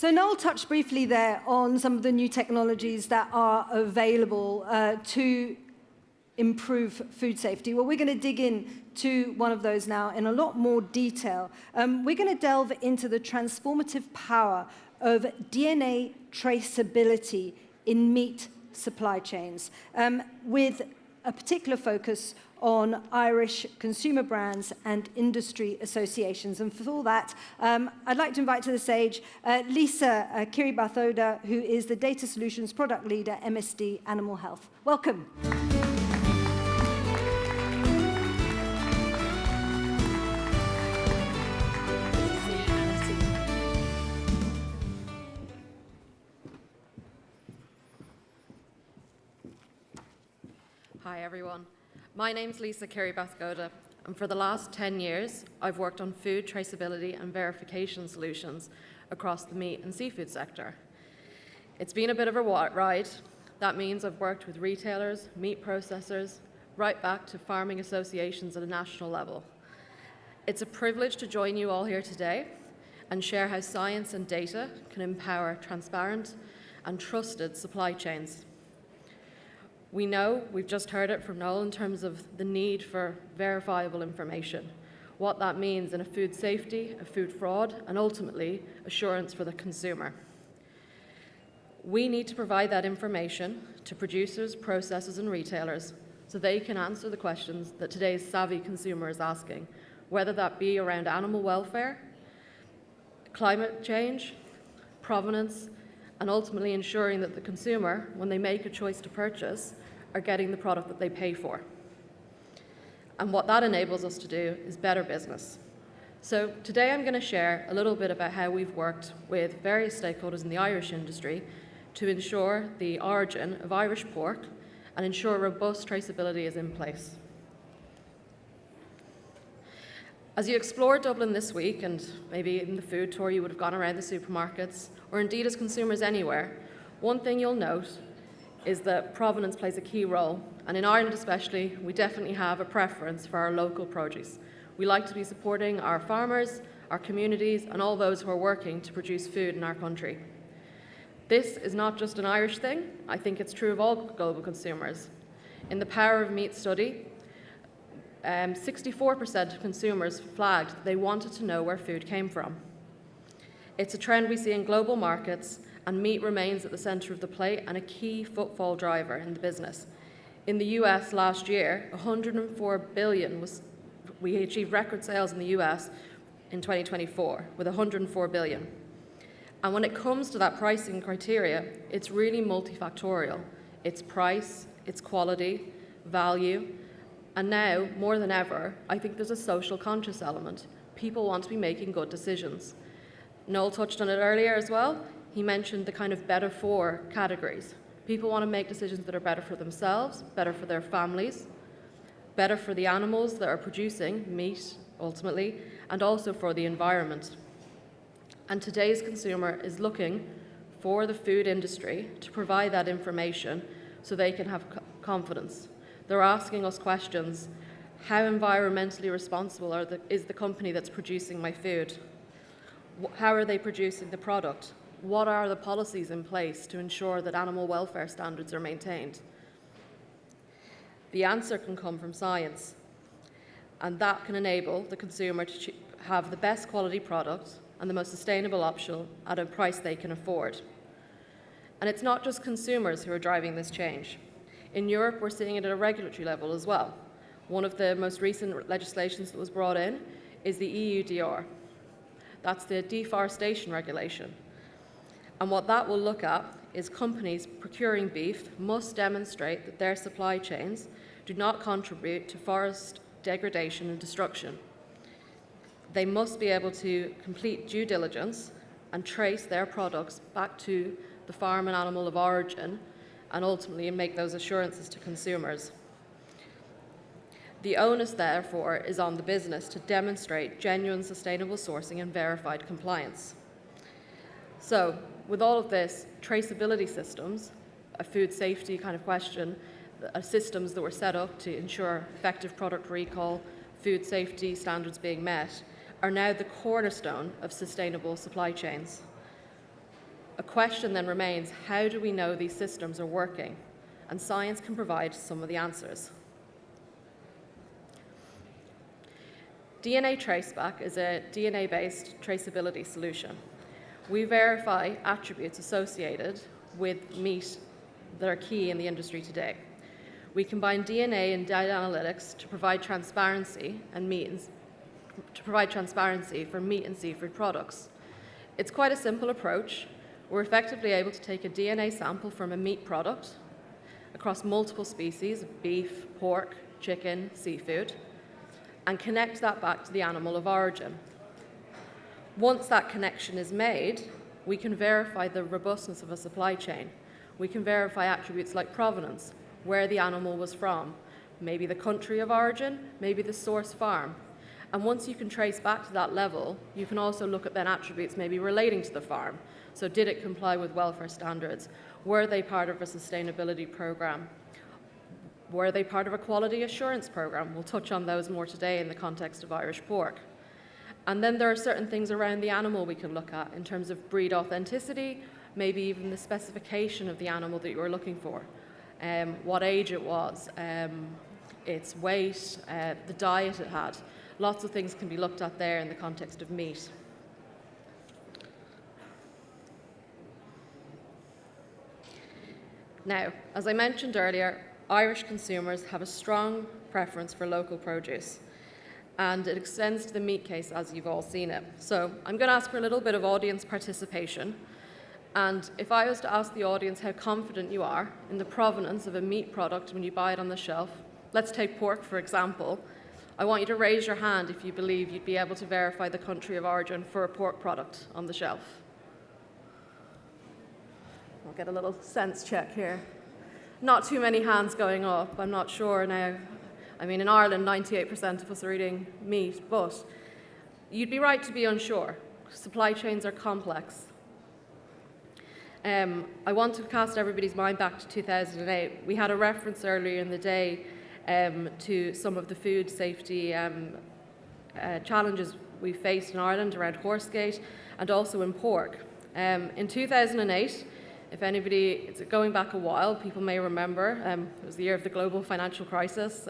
So Noel touched briefly there on some of the new technologies that are available to improve food safety. Well, we're going to dig in to one of those now in a lot more detail. We're going to delve into the transformative power of DNA traceability in meat supply chains, with a particular focus on Irish consumer brands and industry associations. And for all that, I'd like to invite to the stage Lisa Kiribathoda, who is the Data Solutions Product Leader, MSD Animal Health. Welcome. Hi everyone, my name's Lisa Kiribathoda, and for the last 10 years I've worked on food traceability and verification solutions across the meat and seafood sector. It's been a bit of a ride. That means I've worked with retailers, meat processors, right back to farming associations at a national level. It's a privilege to join you all here today and share how science and data can empower transparent and trusted supply chains. We know, we've just heard it from Noel, in terms of the need for verifiable information, what that means in a food safety, a food fraud, and ultimately assurance for the consumer. We need to provide that information to producers, processors, and retailers so they can answer the questions that today's savvy consumer is asking, whether that be around animal welfare, climate change, provenance, and ultimately ensuring that the consumer, when they make a choice to purchase, are getting the product that they pay for. And what that enables us to do is better business. So today I'm going to share a little bit about how we've worked with various stakeholders in the Irish industry to ensure the origin of Irish pork and ensure robust traceability is in place. As you explore Dublin this week, and maybe in the food tour you would have gone around the supermarkets, or indeed as consumers anywhere, one thing you'll note is that provenance plays a key role. And in Ireland especially, we definitely have a preference for our local produce. We like to be supporting our farmers, our communities, and all those who are working to produce food in our country. This is not just an Irish thing. I think it's true of all global consumers. In the Power of Meat study, 64% of consumers flagged that they wanted to know where food came from. It's a trend we see in global markets, and meat remains at the centre of the plate and a key footfall driver in the business. In the US last year, $104 billion we achieved record sales in the US in 2024 with $104 billion. And when it comes to that pricing criteria, it's really multifactorial. It's price, it's quality, value, and now, more than ever, I think there's a social conscious element. People want to be making good decisions. Noel touched on it earlier as well. He mentioned the kind of better for categories. People want to make decisions that are better for themselves, better for their families, better for the animals that are producing meat, ultimately, and also for the environment. And today's consumer is looking for the food industry to provide that information so they can have confidence. They're asking us questions. How environmentally responsible is the company that's producing my food? How are they producing the product? What are the policies in place to ensure that animal welfare standards are maintained? The answer can come from science, and that can enable the consumer to have the best quality product and the most sustainable option at a price they can afford. And it's not just consumers who are driving this change. In Europe, we're seeing it at a regulatory level as well. One of the most recent legislations that was brought in is the EUDR. That's the deforestation regulation. And what that will look at is companies procuring beef must demonstrate that their supply chains do not contribute to forest degradation and destruction. They must be able to complete due diligence and trace their products back to the farm and animal of origin and ultimately make those assurances to consumers. The onus, therefore, is on the business to demonstrate genuine sustainable sourcing and verified compliance. So, with all of this, traceability systems, a food safety kind of question, systems that were set up to ensure effective product recall, food safety standards being met, are now the cornerstone of sustainable supply chains. A question then remains, how do we know these systems are working? And science can provide some of the answers. DNA Traceback is a DNA-based traceability solution. We verify attributes associated with meat that are key in the industry today. We combine DNA and data analytics to provide transparency for meat and seafood products. It's quite a simple approach. We're effectively able to take a DNA sample from a meat product across multiple species of beef, pork, chicken, seafood, and connect that back to the animal of origin. Once that connection is made, we can verify the robustness of a supply chain. We can verify attributes like provenance, where the animal was from, maybe the country of origin, maybe the source farm. And once you can trace back to that level, you can also look at then attributes maybe relating to the farm. So did it comply with welfare standards? Were they part of a sustainability program? Were they part of a quality assurance program? We'll touch on those more today in the context of Irish pork. And then there are certain things around the animal we can look at in terms of breed authenticity, maybe even the specification of the animal that you were looking for, what age it was, its weight, the diet it had. Lots of things can be looked at there in the context of meat. Now, as I mentioned earlier, Irish consumers have a strong preference for local produce, and it extends to the meat case as you've all seen it. So I'm going to ask for a little bit of audience participation, and if I was to ask the audience how confident you are in the provenance of a meat product when you buy it on the shelf, let's take pork for example, I want you to raise your hand if you believe you'd be able to verify the country of origin for a pork product on the shelf. I'll get a little sense check here. Not too many hands going up, I'm not sure now. I mean, in Ireland, 98% of us are eating meat, but you'd be right to be unsure. Supply chains are complex. I want to cast everybody's mind back to 2008. We had a reference earlier in the day to some of the food safety challenges we faced in Ireland around Horsegate and also in pork. In 2008, if anybody, it's going back a while, people may remember, it was the year of the global financial crisis.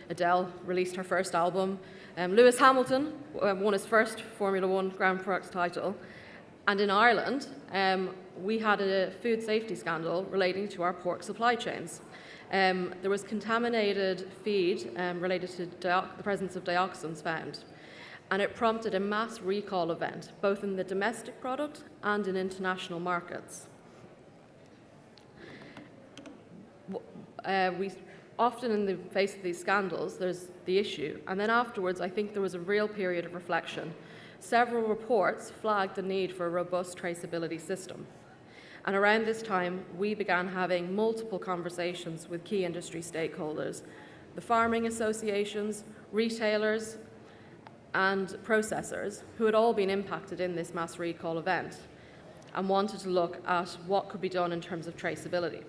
Adele released her first album. Lewis Hamilton won his first Formula One Grand Prix title. And in Ireland, we had a food safety scandal relating to our pork supply chains. There was contaminated feed related to the presence of dioxins found. And it prompted a mass recall event, both in the domestic product and in international markets. We often, in the face of these scandals, there's the issue, and then afterwards, I think there was a real period of reflection. Several reports flagged the need for a robust traceability system. And around this time, we began having multiple conversations with key industry stakeholders, the farming associations, retailers, and processors, who had all been impacted in this mass recall event, and wanted to look at what could be done in terms of traceability.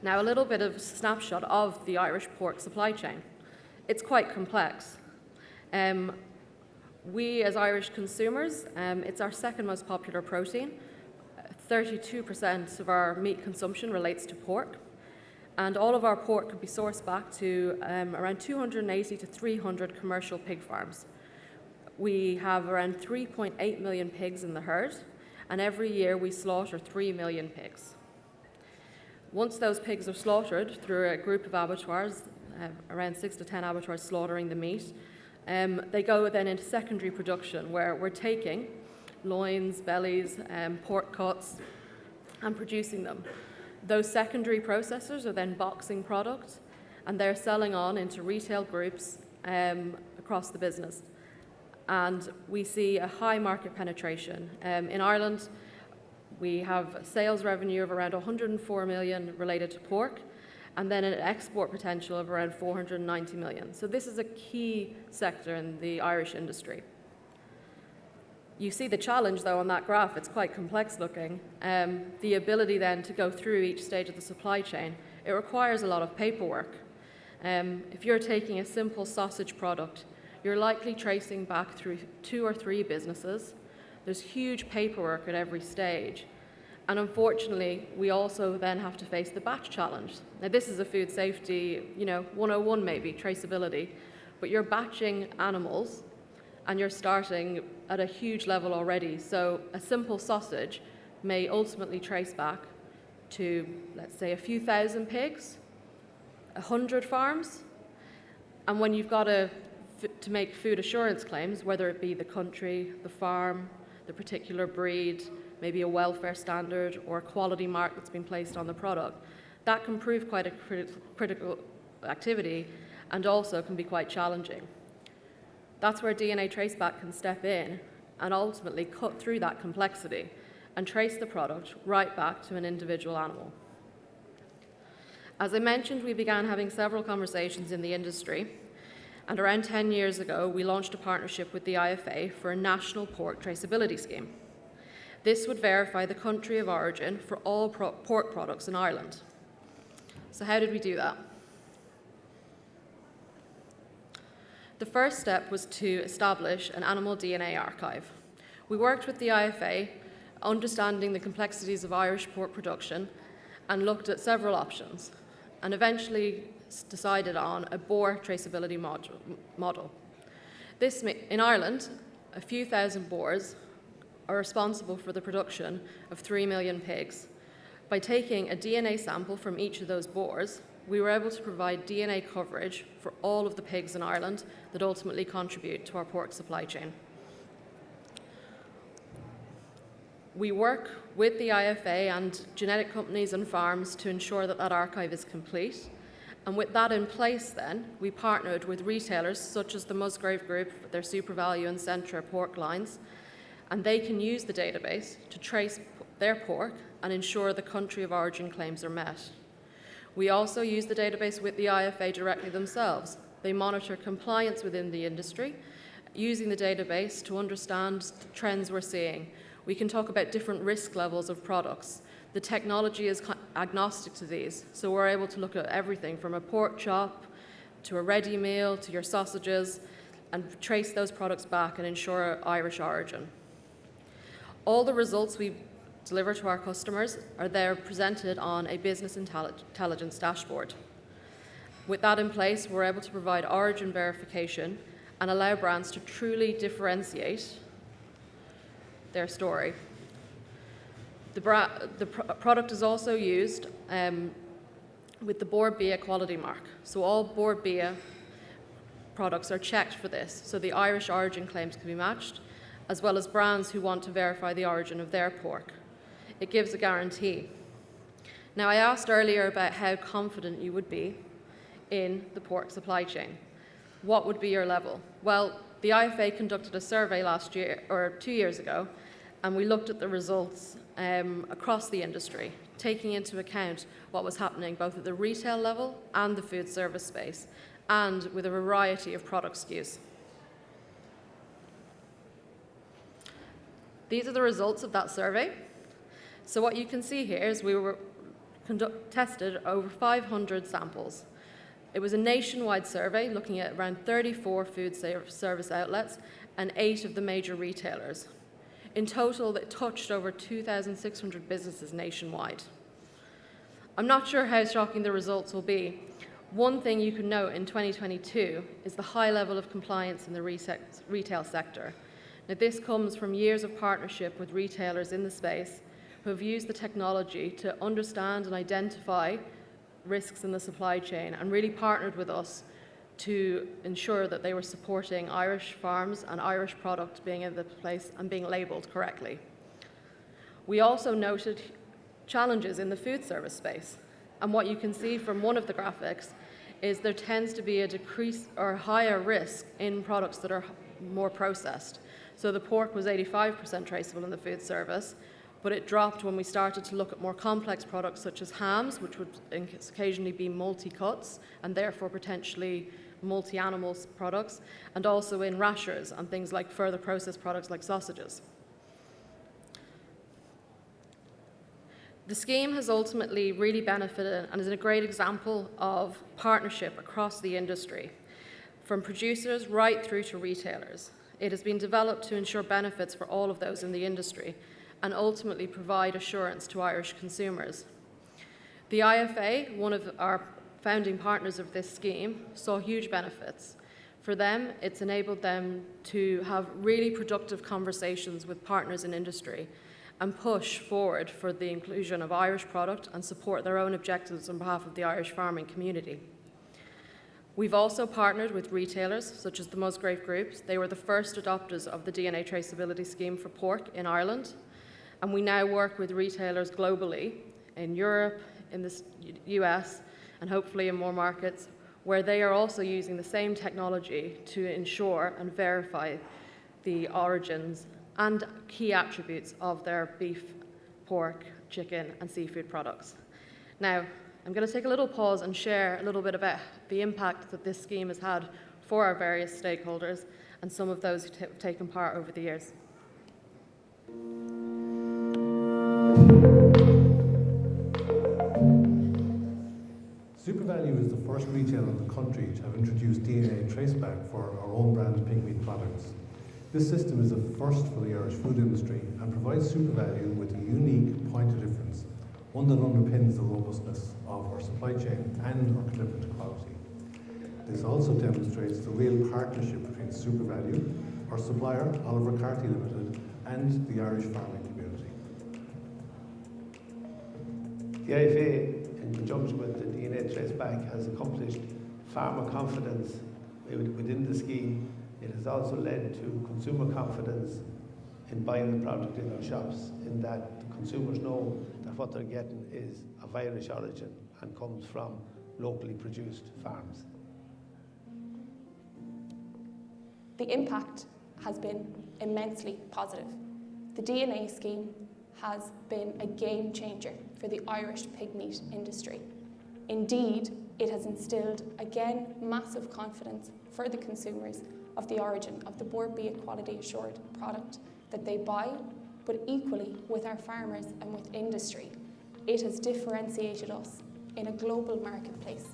Now, a little bit of a snapshot of the Irish pork supply chain. It's quite complex. We, as Irish consumers, it's our second most popular protein. 32% of our meat consumption relates to pork, and all of our pork could be sourced back to around 280 to 300 commercial pig farms. We have around 3.8 million pigs in the herd, and every year we slaughter 3 million pigs. Once those pigs are slaughtered through a group of abattoirs, around 6 to 10 abattoirs slaughtering the meat, they go then into secondary production where we're taking loins, bellies, pork cuts and producing them. Those secondary processors are then boxing product and they're selling on into retail groups across the business. And we see a high market penetration. In Ireland, we have sales revenue of around 104 million related to pork, and then an export potential of around 490 million. So this is a key sector in the Irish industry. You see the challenge, though, on that graph. It's quite complex looking. The ability then to go through each stage of the supply chain, it requires a lot of paperwork. If you're taking a simple sausage product you're likely tracing back through 2 or 3 businesses. There's huge paperwork at every stage. And unfortunately, we also then have to face the batch challenge. Now, this is a food safety, 101 maybe, traceability, but you're batching animals and you're starting at a huge level already. So a simple sausage may ultimately trace back to, let's say, a few thousand pigs, 100 farms. And when you've got to make food assurance claims, whether it be the country, the farm, the particular breed, maybe a welfare standard or a quality mark that's been placed on the product, that can prove quite a critical activity and also can be quite challenging. That's where DNA Traceback can step in and ultimately cut through that complexity and trace the product right back to an individual animal. As I mentioned, we began having several conversations in the industry, and around 10 years ago, we launched a partnership with the IFA for a national pork traceability scheme. This would verify the country of origin for all pork products in Ireland. So how did we do that? The first step was to establish an animal DNA archive. We worked with the IFA, understanding the complexities of Irish pork production, and looked at several options, and eventually decided on a boar traceability model. In Ireland, a few thousand boars are responsible for the production of 3 million pigs. By taking a DNA sample from each of those boars, we were able to provide DNA coverage for all of the pigs in Ireland that ultimately contribute to our pork supply chain. We work with the IFA and genetic companies and farms to ensure that that archive is complete. And with that in place then, we partnered with retailers such as the Musgrave Group, their SuperValue and Centra pork lines, and they can use the database to trace their pork and ensure the country of origin claims are met. We also use the database with the IFA directly themselves. They monitor compliance within the industry, using the database to understand the trends we're seeing. We can talk about different risk levels of products. The technology is agnostic to these, so we're able to look at everything from a pork chop to a ready meal to your sausages and trace those products back and ensure Irish origin. All the results we deliver to our customers are there presented on a business intelligence dashboard. With that in place, we're able to provide origin verification and allow brands to truly differentiate their story. The product is also used with the Board BIA quality mark. So all Board BIA products are checked for this, so the Irish origin claims can be matched, as well as brands who want to verify the origin of their pork. It gives a guarantee. Now, I asked earlier about how confident you would be in the pork supply chain. What would be your level? Well, the IFA conducted a survey last year, or 2 years ago, and we looked at the results across the industry, taking into account what was happening both at the retail level and the food service space, and with a variety of product SKUs. These are the results of that survey. So what you can see here is we tested over 500 samples. It was a nationwide survey looking at around 34 food service outlets and 8 of the major retailers. In total, it touched over 2,600 businesses nationwide. I'm not sure how shocking the results will be. One thing you can note in 2022 is the high level of compliance in the retail sector. Now, this comes from years of partnership with retailers in the space who have used the technology to understand and identify risks in the supply chain and really partnered with us to ensure that they were supporting Irish farms and Irish product being in the place and being labelled correctly. We also noted challenges in the food service space, and what you can see from one of the graphics is there tends to be a decrease or higher risk in products that are more processed. So the pork was 85% traceable in the food service, but it dropped when we started to look at more complex products such as hams, which would occasionally be multi-cuts and therefore potentially multi-animal products, and also in rashers and things like further processed products like sausages. The scheme has ultimately really benefited and is a great example of partnership across the industry. from producers right through to retailers. It has been developed to ensure benefits for all of those in the industry and ultimately provide assurance to Irish consumers. The IFA, one of our founding partners of this scheme, saw huge benefits. For them, it's enabled them to have really productive conversations with partners in industry and push forward for the inclusion of Irish product and support their own objectives on behalf of the Irish farming community. We've also partnered with retailers, such as the Musgrave Group. They were the first adopters of the DNA traceability scheme for pork in Ireland, and we now work with retailers globally, in Europe, in the US, and hopefully in more markets, where they are also using the same technology to ensure and verify the origins and key attributes of their beef, pork, chicken, and seafood products. Now, I'm going to take a little pause and share a little bit about the impact that this scheme has had for our various stakeholders and some of those who have taken part over the years. SuperValue is the first retailer in the country to have introduced DNA traceback for our own brand pig meat products. This system is a first for the Irish food industry and provides SuperValue with a unique point of difference, one that underpins the robustness of our supply chain and our commitment to quality. This also demonstrates the real partnership between SuperValue, our supplier, Oliver Carty Limited, and the Irish farming community. The IFA, in conjunction with the DNA Traceback, has accomplished farmer confidence within the scheme. It has also led to consumer confidence in buying the product in our shops, in that the consumers know that what they're getting is of Irish origin and comes from locally produced farms. The impact has been immensely positive. The DNA scheme has been a game changer for the Irish pig meat industry. Indeed, it has instilled, again, massive confidence for the consumers of the origin of the Board B quality assured product that they buy, but equally with our farmers and with industry. It has differentiated us in a global marketplace,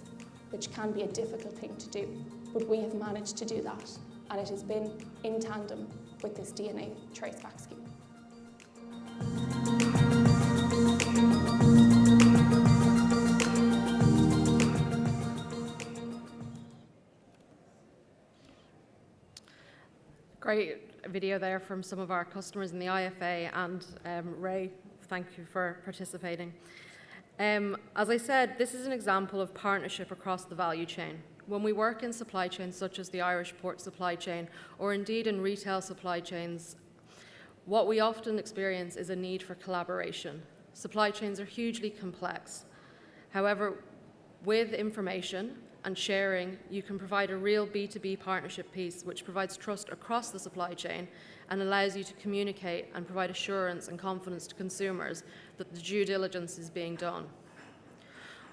which can be a difficult thing to do, but we have managed to do that, and it has been in tandem with this DNA traceback scheme. Great video there from some of our customers in the IFA, and Ray, thank you for participating. As I said, this is an example of partnership across the value chain. When we work in supply chains such as the Irish pork supply chain, or indeed in retail supply chains, what we often experience is a need for collaboration. Supply chains are hugely complex. However, with information and sharing, you can provide a real B2B partnership piece which provides trust across the supply chain and allows you to communicate and provide assurance and confidence to consumers that the due diligence is being done.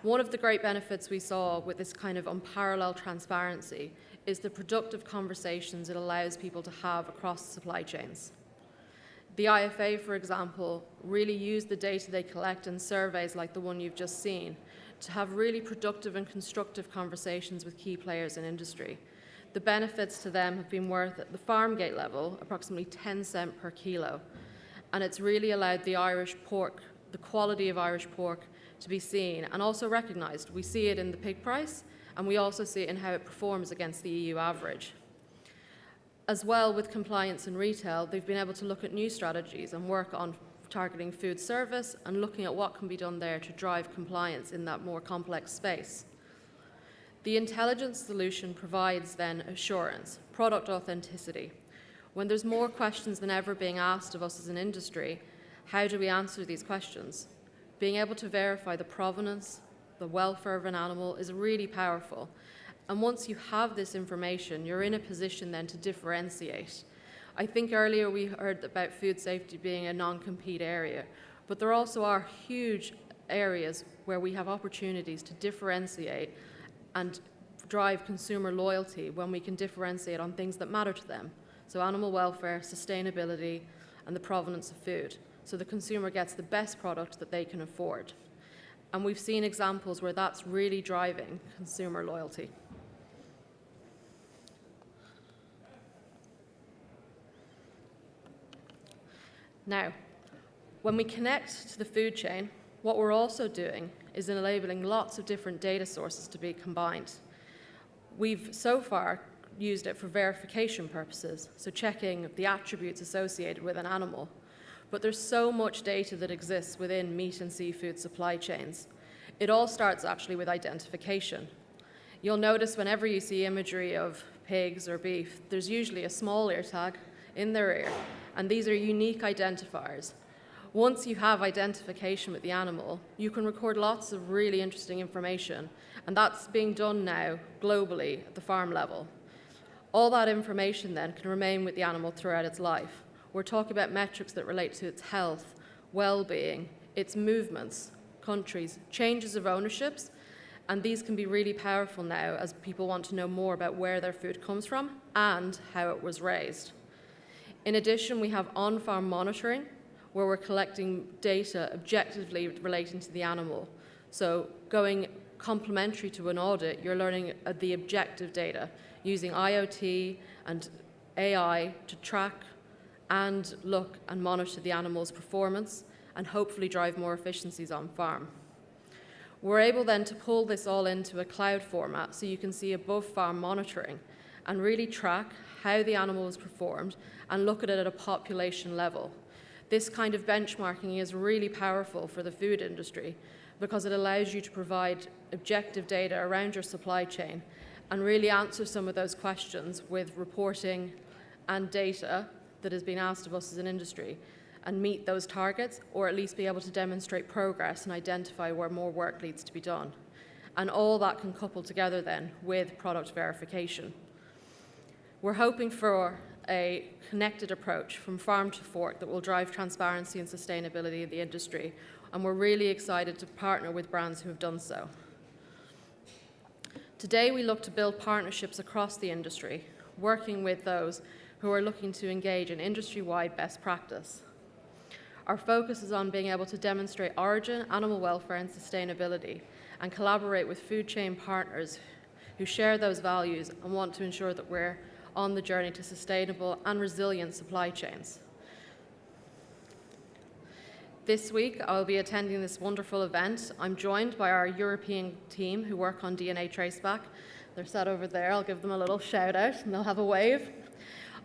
One of the great benefits we saw with this kind of unparalleled transparency is the productive conversations it allows people to have across supply chains. The IFA, for example, really used the data they collect in surveys like the one you've just seen to have really productive and constructive conversations with key players in industry. The benefits to them have been worth, at the farm gate level, approximately 10 cents per kilo. And it's really allowed the Irish pork, the quality of Irish pork, to be seen and also recognised. We see it in the pig price, and we also see it in how it performs against the EU average. As well, with compliance in retail, they've been able to look at new strategies and work on targeting food service and looking at what can be done there to drive compliance in that more complex space. The intelligence solution provides then assurance, product authenticity. When there's more questions than ever being asked of us as an industry, how do we answer these questions? Being able to verify the provenance, the welfare of an animal is really powerful. And once you have this information, you're in a position then to differentiate. I think earlier we heard about food safety being a non-compete area, but there also are huge areas where we have opportunities to differentiate and drive consumer loyalty when we can differentiate on things that matter to them. So animal welfare, sustainability, and the provenance of food. So the consumer gets the best product that they can afford. And we've seen examples where that's really driving consumer loyalty. Now, when we connect to the food chain, what we're also doing is enabling lots of different data sources to be combined. We've so far used it for verification purposes, so checking the attributes associated with an animal. But there's so much data that exists within meat and seafood supply chains. It all starts actually with identification. You'll notice whenever you see imagery of pigs or beef, there's usually a small ear tag in their ear, and these are unique identifiers. Once you have identification with the animal, you can record lots of really interesting information, and that's being done now globally at the farm level. All that information then can remain with the animal throughout its life. We're talking about metrics that relate to its health, well-being, its movements, countries, changes of ownerships, and these can be really powerful now as people want to know more about where their food comes from and how it was raised. In addition, we have on-farm monitoring, where we're collecting data objectively relating to the animal. So going complementary to an audit, you're learning the objective data using IoT and AI to track and look and monitor the animal's performance and hopefully drive more efficiencies on farm. We're able then to pull this all into a cloud format so you can see above farm monitoring and really track how the animal was performed and look at it at a population level. This kind of benchmarking is really powerful for the food industry because it allows you to provide objective data around your supply chain and really answer some of those questions with reporting and data that has been asked of us as an industry and meet those targets, or at least be able to demonstrate progress and identify where more work needs to be done. And all that can couple together then with product verification. We're hoping for a connected approach from farm to fork that will drive transparency and sustainability in the industry, and we're really excited to partner with brands who have done so. Today we look to build partnerships across the industry, working with those who are looking to engage in industry-wide best practice. Our focus is on being able to demonstrate origin, animal welfare and sustainability, and collaborate with food chain partners who share those values and want to ensure that we're on the journey to sustainable and resilient supply chains. This week, I'll be attending this wonderful event. I'm joined by our European team who work on DNA Traceback. They're sat over there. I'll give them a little shout out and they'll have a wave.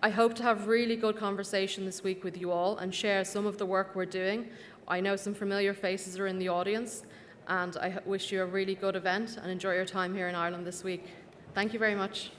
I hope to have really good conversation this week with you all and share some of the work we're doing. I know some familiar faces are in the audience, and I wish you a really good event and enjoy your time here in Ireland this week. Thank you very much.